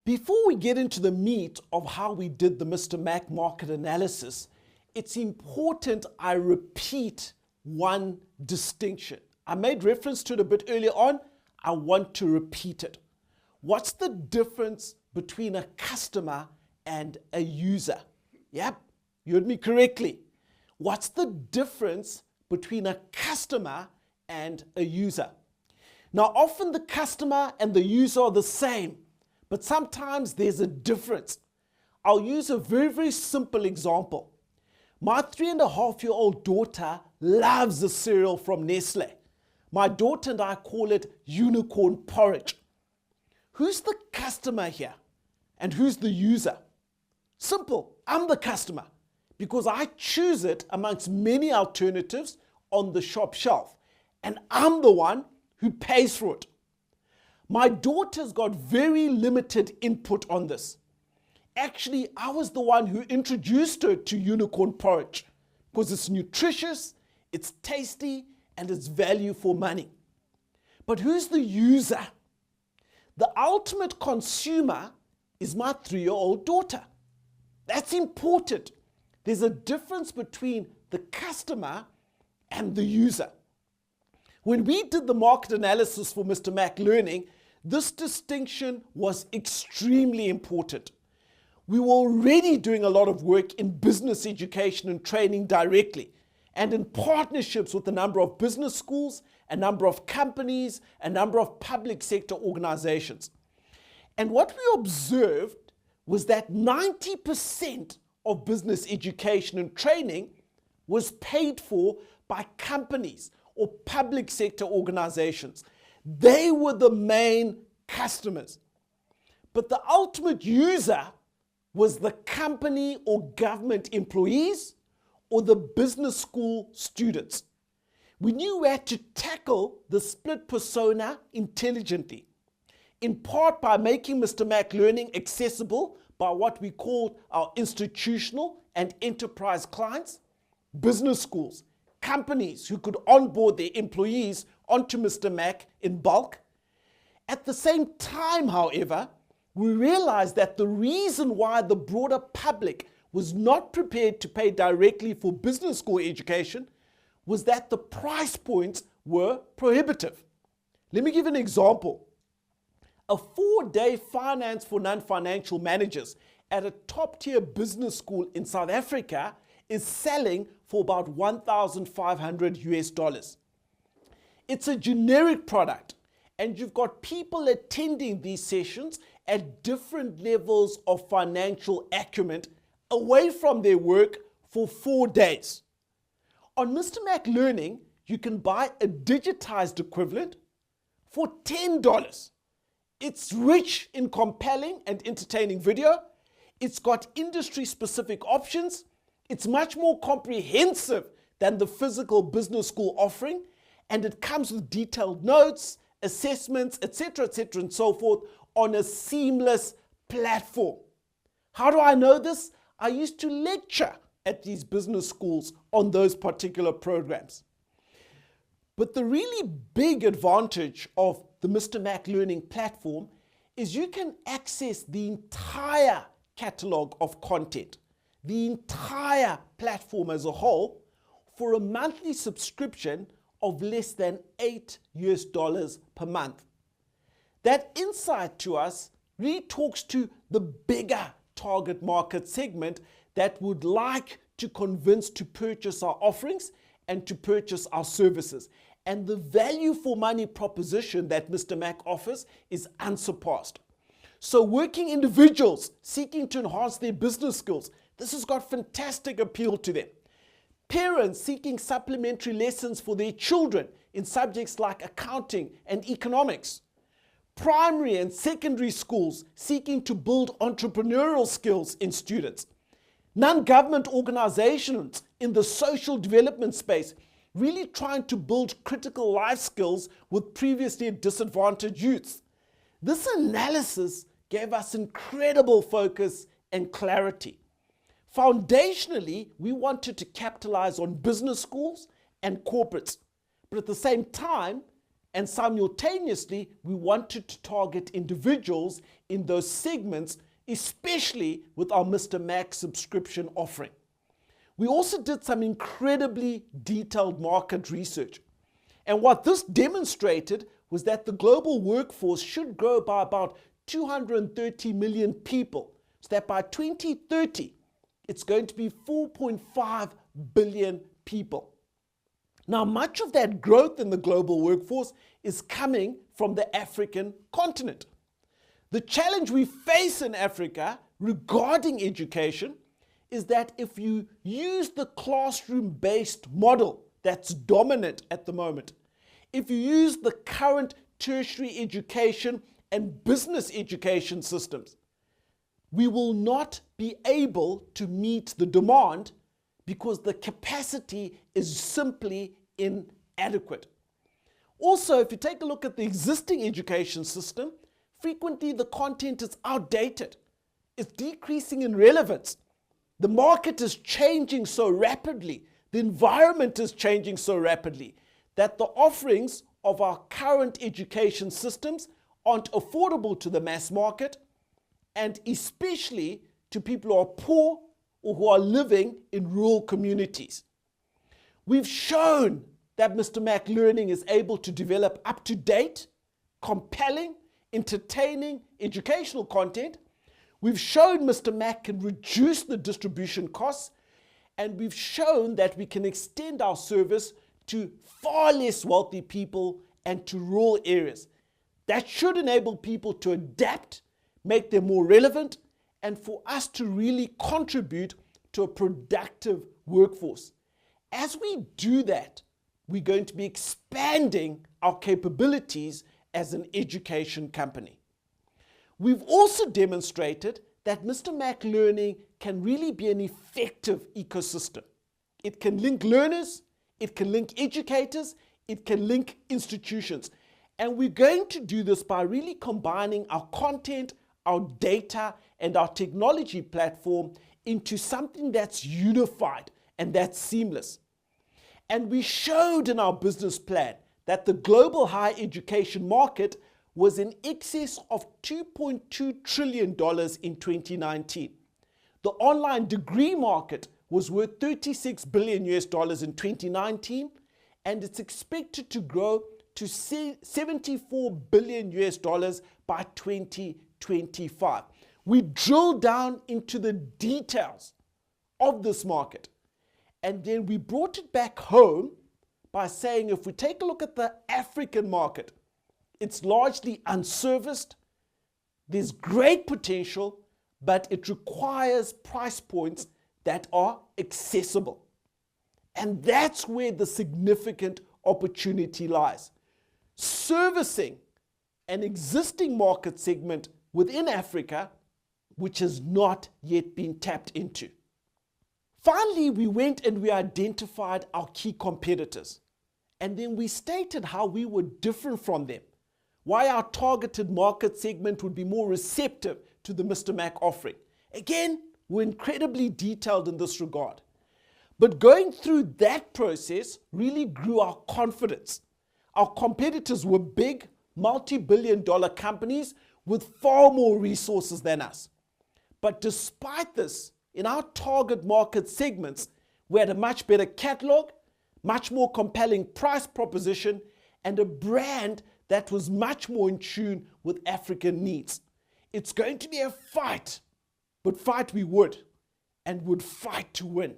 Before we get into the meat of how we did the Mr-Mak market analysis, it's important I repeat one distinction. I made reference to it a bit earlier on. I want to repeat it. What's the difference between a customer and a user? Yep, you heard me correctly. What's the difference between a customer and a user? Now, often the customer and the user are the same, but sometimes there's a difference. I'll use a very, very simple example. My 3.5-year-old daughter loves the cereal from Nestle. My daughter and I call it unicorn porridge. Who's the customer here? And who's the user? Simple, I'm the customer because I choose it amongst many alternatives on the shop shelf. And I'm the one who pays for it. My daughter's got very limited input on this. Actually, I was the one who introduced her to unicorn porridge because it's nutritious, it's tasty, and it's value for money. But who's the user? The ultimate consumer is my 3-year-old daughter. That's important. There's a difference between the customer and the user. When we did the market analysis for Mr-Mak Learning, this distinction was extremely important. We were already doing a lot of work in business education and training directly, and in partnerships with a number of business schools, a number of companies, a number of public sector organizations. And what we observed was that 90% of business education and training was paid for by companies or public sector organizations. They were the main customers. But the ultimate user was the company or government employees or the business school students. We knew we had to tackle the split persona intelligently, in part by making Mr-Mak Learning accessible by what we call our institutional and enterprise clients, business schools, companies who could onboard their employees onto Mr-Mak in bulk. At the same time, however, we realized that the reason why the broader public was not prepared to pay directly for business school education was that the price points were prohibitive. Let me give an example. A 4-day finance for non-financial managers at a top-tier business school in South Africa is selling for about $1,500. It's a generic product, and you've got people attending these sessions at different levels of financial acumen away from their work for 4 days. On Mr-Mak Learning, you can buy a digitized equivalent for $10. It's rich in compelling and entertaining video. It's got industry-specific options. It's much more comprehensive than the physical business school offering, and it comes with detailed notes, assessments, etc., and so forth on a seamless platform. How do I know this? I used to lecture at these business schools on those particular programs. But the really big advantage of the Mr-Mak Learning platform is you can access the entire catalog of content, the entire platform as a whole, for a monthly subscription of less than $8 per month. That insight to us really talks to the bigger target market segment that would like to convince to purchase our offerings and to purchase our services. And the value for money proposition that Mr-Mak offers is unsurpassed. So working individuals seeking to enhance their business skills, this has got fantastic appeal to them. Parents seeking supplementary lessons for their children in subjects like accounting and economics. Primary and secondary schools seeking to build entrepreneurial skills in students. Non-government organizations in the social development space really trying to build critical life skills with previously disadvantaged youths. This analysis gave us incredible focus and clarity. Foundationally, we wanted to capitalize on business schools and corporates, but at the same time, And simultaneously, we wanted to target individuals in those segments, especially with our Mr-Mak subscription offering. We also did some incredibly detailed market research. And what this demonstrated was that the global workforce should grow by about 230 million people, so that by 2030, it's going to be 4.5 billion people. Now, much of that growth in the global workforce is coming from the African continent. The challenge we face in Africa regarding education is that if you use the classroom-based model that's dominant at the moment, if you use the current tertiary education and business education systems, we will not be able to meet the demand because the capacity is simply inadequate. Also, if you take a look at the existing education system, frequently the content is outdated. It's decreasing in relevance. The market is changing so rapidly, the environment is changing so rapidly, that the offerings of our current education systems aren't affordable to the mass market, and especially to people who are poor or who are living in rural communities. We've shown that Mr-Mak Learning is able to develop up-to-date, compelling, entertaining, educational content. We've shown Mr-Mak can reduce the distribution costs, and we've shown that we can extend our service to far less wealthy people and to rural areas. That should enable people to adapt, make them more relevant, and for us to really contribute to a productive workforce. As we do that, we're going to be expanding our capabilities as an education company. We've also demonstrated that Mr-Mak Learning can really be an effective ecosystem. It can link learners, it can link educators, it can link institutions. And we're going to do this by really combining our content, our data, and our technology platform into something that's unified and that's seamless. And we showed in our business plan that the global higher education market was in excess of $2.2 trillion in 2019. The online degree market was worth $36 billion in 2019, and it's expected to grow to $74 billion by 2025. We drilled down into the details of this market, and then we brought it back home by saying, if we take a look at the African market, it's largely unserviced, there's great potential, but it requires price points that are accessible. And that's where the significant opportunity lies. Servicing an existing market segment within Africa, which has not yet been tapped into. Finally, we went and we identified our key competitors. And then we stated how we were different from them, why our targeted market segment would be more receptive to the Mr-Mak offering. Again, we're incredibly detailed in this regard. But going through that process really grew our confidence. Our competitors were big, multi-billion-dollar companies with far more resources than us. But despite this, in our target market segments, we had a much better catalog, much more compelling price proposition, and a brand that was much more in tune with African needs. It's going to be a fight, but fight we would, and would fight to win.